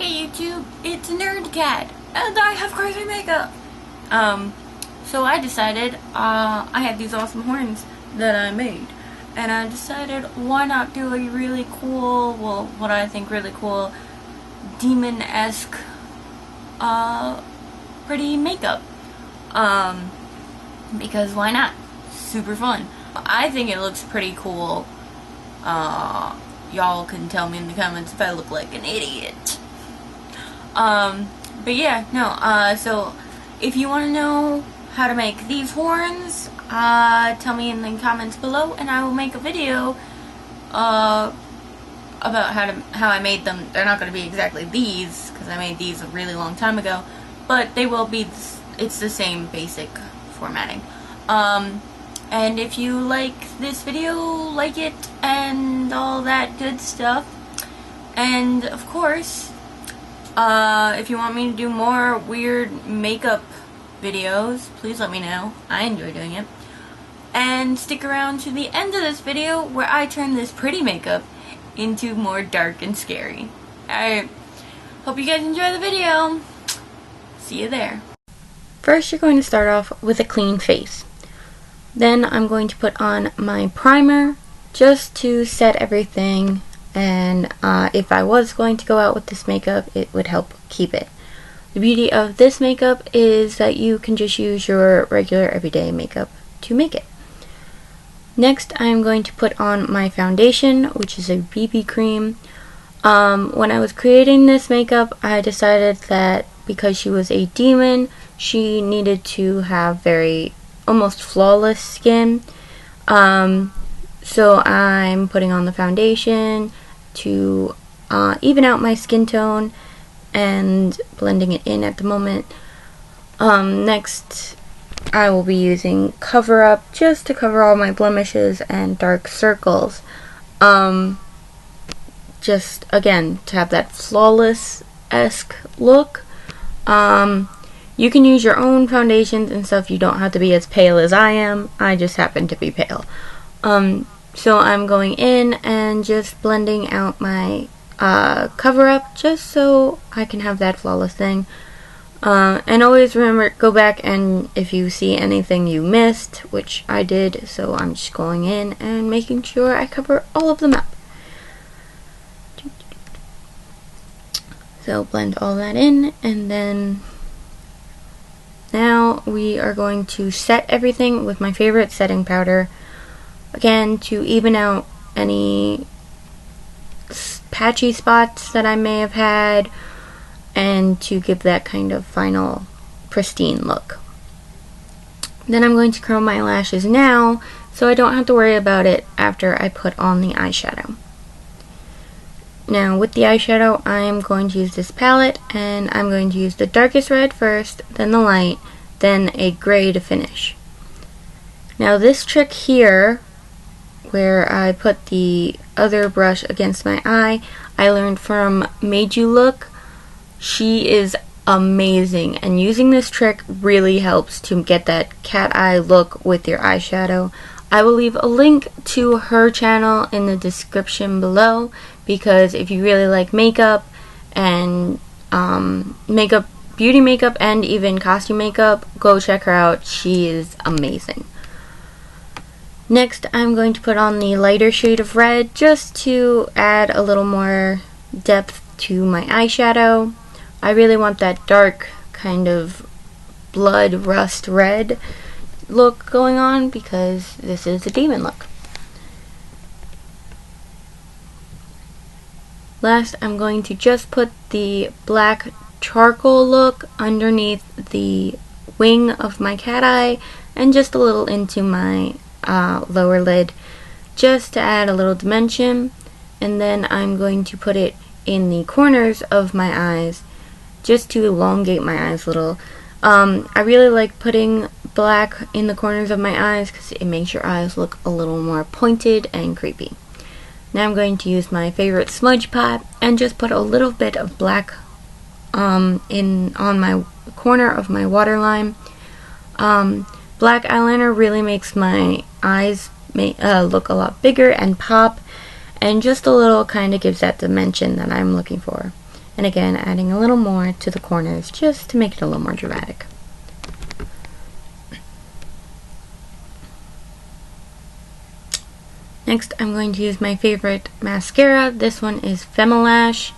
Hey YouTube, it's Nerd Cat, and I have crazy makeup. So I decided, I had these awesome horns that I made, and I decided why not do a really cool, well, what I think really cool, demon-esque, pretty makeup. Because why not? Super fun. I think it looks pretty cool. Y'all can tell me in the comments if I look like an idiot. But yeah, no, so if you want to know how to make these horns, tell me in the comments below and I will make a video, about how I made them. They're not going to be exactly these, because I made these a really long time ago, but they will be, it's the same basic formatting. And if you like this video, like it, and all that good stuff, and of course, if you want me to do more weird makeup videos, please let me know. I enjoy doing it. And stick around to the end of this video where I turn this pretty makeup into more dark and scary. Alright, hope you guys enjoy the video. See you there. First, you're going to start off with a clean face. Then I'm going to put on my primer just to set everything, and if I was going to go out with this makeup, it would help keep it. The beauty of this makeup is that you can just use your regular everyday makeup to make it. Next, I'm going to put on my foundation, which is a BB cream. When I was creating this makeup, I decided that because she was a demon, she needed to have very almost flawless skin. So I'm putting on the foundation to even out my skin tone and blending it in at the moment. Next, I will be using Cover Up just to cover all my blemishes and dark circles. Just again to have that flawless-esque look. You can use your own foundations and stuff. You don't have to be as pale as I am. I just happen to be pale. So I'm going in and just blending out my Cover Up just so I can have that flawless thing. And always remember, go back and if you see anything you missed, which I did, so I'm just going in and making sure I cover all of them up. So blend all that in, and then now we are going to set everything with my favorite setting powder. Again, to even out any patchy spots that I may have had, and to give that kind of final pristine look. Then I'm going to curl my lashes now, so I don't have to worry about it after I put on the eyeshadow. Now with the eyeshadow, I am going to use this palette, and I'm going to use the darkest red first, then the light, then a gray to finish. Now this trick here, where I put the other brush against my eye, I learned from Made You Look. She is amazing, and using this trick really helps to get that cat eye look with your eyeshadow. I will leave a link to her channel in the description below, because if you really like makeup and beauty makeup and even costume makeup, go check her out. She is amazing. Next, I'm going to put on the lighter shade of red just to add a little more depth to my eyeshadow. I really want that dark kind of blood rust red look going on because this is a demon look. Last, I'm going to just put the black charcoal look underneath the wing of my cat eye and just a little into my lower lid just to add a little dimension, and then I'm going to put it in the corners of my eyes just to elongate my eyes a little. I really like putting black in the corners of my eyes because it makes your eyes look a little more pointed and creepy. Now I'm going to use my favorite smudge pot and just put a little bit of black on my corner of my waterline. Black eyeliner really makes my eyes look a lot bigger and pop, and just a little kind of gives that dimension that I'm looking for. And again, adding a little more to the corners just to make it a little more dramatic. Next, I'm going to use my favorite mascara. This one is Femalash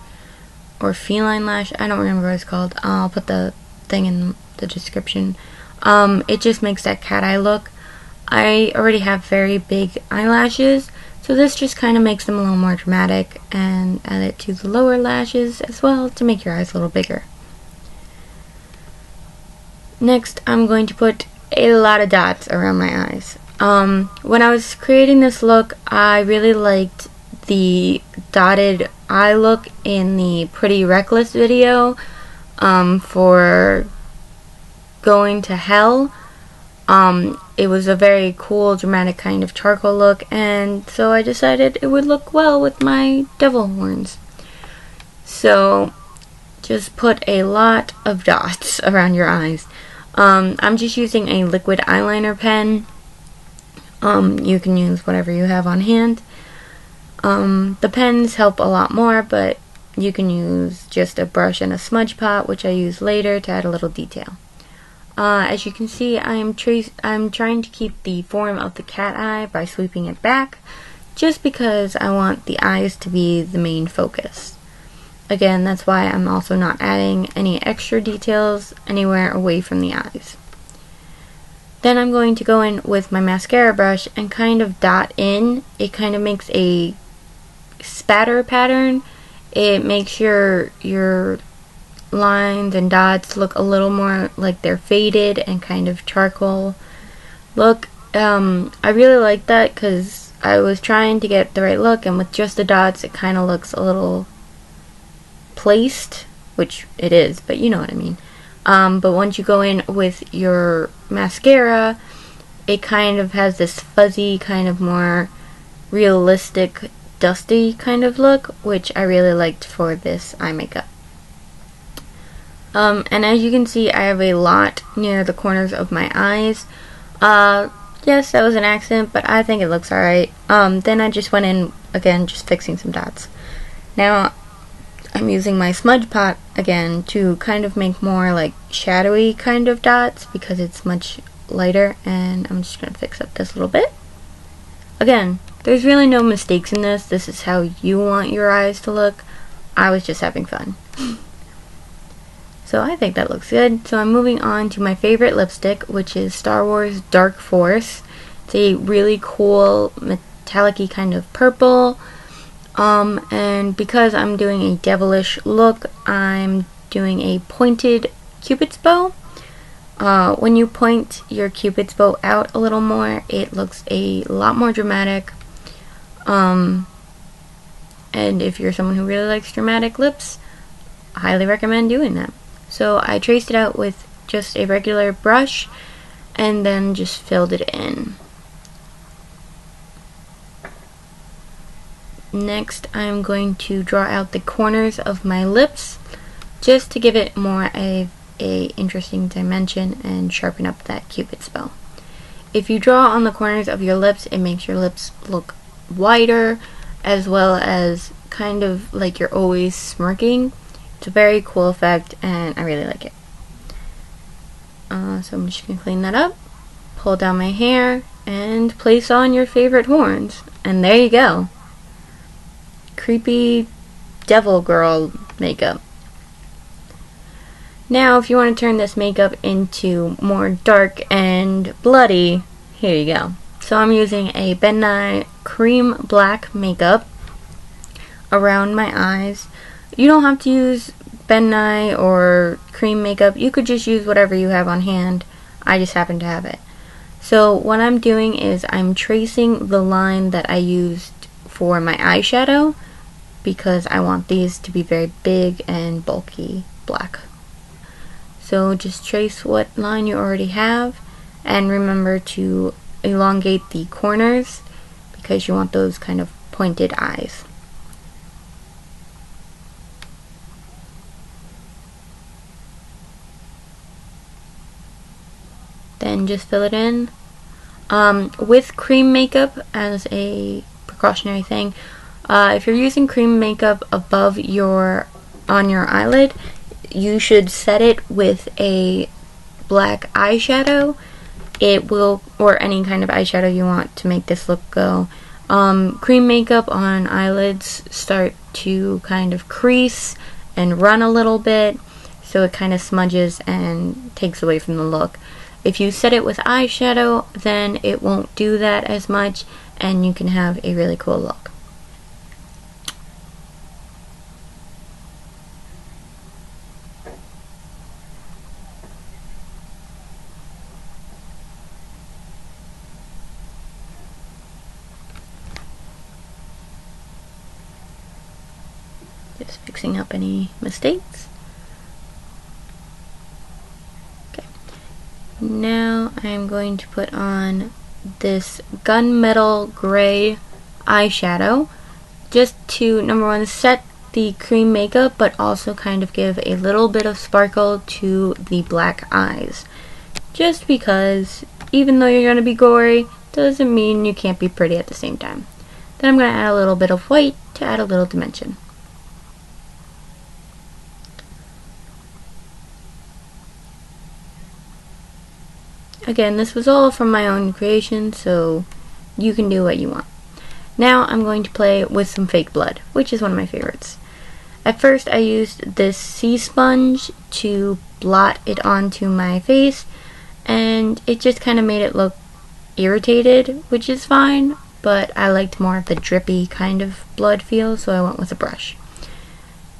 or Feline Lash. I don't remember what it's called. I'll put the thing in the description. It just makes that cat eye look. I already have very big eyelashes, so this just kind of makes them a little more dramatic, and add it to the lower lashes as well to make your eyes a little bigger. Next, I'm going to put a lot of dots around my eyes. When I was creating this look, I really liked the dotted eye look in the Pretty Reckless video for Going to Hell. It was a very cool, dramatic kind of charcoal look, and so I decided it would look well with my devil horns. So just put a lot of dots around your eyes. I'm just using a liquid eyeliner pen. You can use whatever you have on hand. The pens help a lot more, but you can use just a brush and a smudge pot, which I use later to add a little detail. As you can see, I'm trying to keep the form of the cat eye by sweeping it back, just because I want the eyes to be the main focus. Again, that's why I'm also not adding any extra details anywhere away from the eyes. Then I'm going to go in with my mascara brush and kind of dot in. It kind of makes a spatter pattern. It makes your lines and dots look a little more like they're faded and kind of charcoal look. I really like that because I was trying to get the right look, and with just the dots it kind of looks a little placed, which it is, but you know what I mean. But once you go in with your mascara, it kind of has this fuzzy, kind of more realistic, dusty kind of look, which I really liked for this eye makeup. And as you can see, I have a lot near the corners of my eyes. Yes, that was an accident, but I think it looks alright. Then I just went in, again, just fixing some dots. Now, I'm using my smudge pot again to kind of make more like shadowy kind of dots because it's much lighter, and I'm just going to fix up this a little bit. Again, there's really no mistakes in this. This is how you want your eyes to look. I was just having fun. So I think that looks good. So I'm moving on to my favorite lipstick, which is Star Wars Dark Force. It's a really cool metallic-y kind of purple. And because I'm doing a devilish look, I'm doing a pointed Cupid's bow. When you point your Cupid's bow out a little more, it looks a lot more dramatic. And if you're someone who really likes dramatic lips, I highly recommend doing that. So I traced it out with just a regular brush and then just filled it in. Next, I'm going to draw out the corners of my lips just to give it more of a interesting dimension and sharpen up that Cupid's bow. If you draw on the corners of your lips, it makes your lips look wider, as well as kind of like you're always smirking. It's a very cool effect, and I really like it. So I'm just going to clean that up, pull down my hair, and place on your favorite horns. And there you go. Creepy devil girl makeup. Now, if you want to turn this makeup into more dark and bloody, here you go. So I'm using a Ben Nye cream black makeup around my eyes. You don't have to use Ben Nye or cream makeup. You could just use whatever you have on hand. I just happen to have it. So what I'm doing is I'm tracing the line that I used for my eyeshadow, because I want these to be very big and bulky black. So just trace what line you already have, and remember to elongate the corners because you want those kind of pointed eyes. Then just fill it in. With cream makeup, as a precautionary thing, if you're using cream makeup above your on your eyelid, you should set it with a black eyeshadow. It will, or any kind of eyeshadow you want to make this look go. Cream makeup on eyelids start to kind of crease and run a little bit, so it kind of smudges and takes away from the look. If you set it with eyeshadow, then it won't do that as much, and you can have a really cool look. Just fixing up any mistakes. Okay. Now I'm going to put on this gunmetal gray eyeshadow just to, number one, set the cream makeup, but also kind of give a little bit of sparkle to the black eyes. Just because, even though you're going to be gory, doesn't mean you can't be pretty at the same time. Then I'm going to add a little bit of white to add a little dimension. Again, this was all from my own creation, so you can do what you want. Now I'm going to play with some fake blood, which is one of my favorites. At first I used this sea sponge to blot it onto my face, and it just kind of made it look irritated, which is fine, but I liked more of the drippy kind of blood feel, so I went with a brush.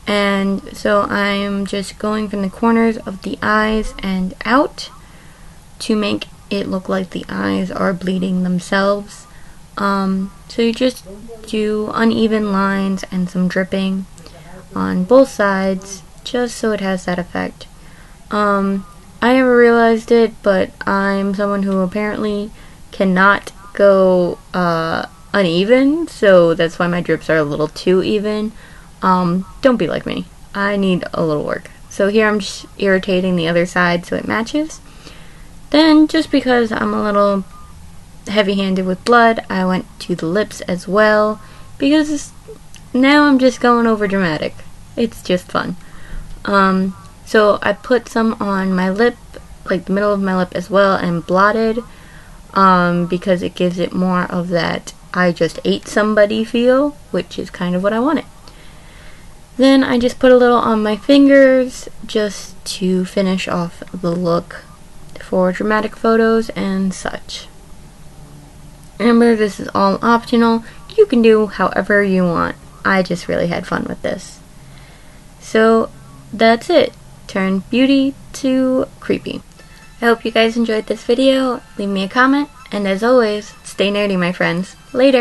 And so I'm just going from the corners of the eyes and out to make it look like the eyes are bleeding themselves. So you just do uneven lines and some dripping on both sides, just so it has that effect. I never realized it, but I'm someone who apparently cannot go uneven, so that's why my drips are a little too even. Don't be like me. I need a little work. So here I'm just irritating the other side so it matches. Then, just because I'm a little heavy-handed with blood, I went to the lips as well, because now I'm just going over dramatic. It's just fun. So I put some on my lip, like the middle of my lip as well, and blotted, because it gives it more of that I just ate somebody feel, which is kind of what I wanted. Then I just put a little on my fingers, just to finish off the look for dramatic photos and such. Remember, this is all optional. You can do however you want. I just really had fun with this. So that's it. Turn beauty to creepy. I hope you guys enjoyed this video. Leave me a comment, and as always, stay nerdy, my friends. Later!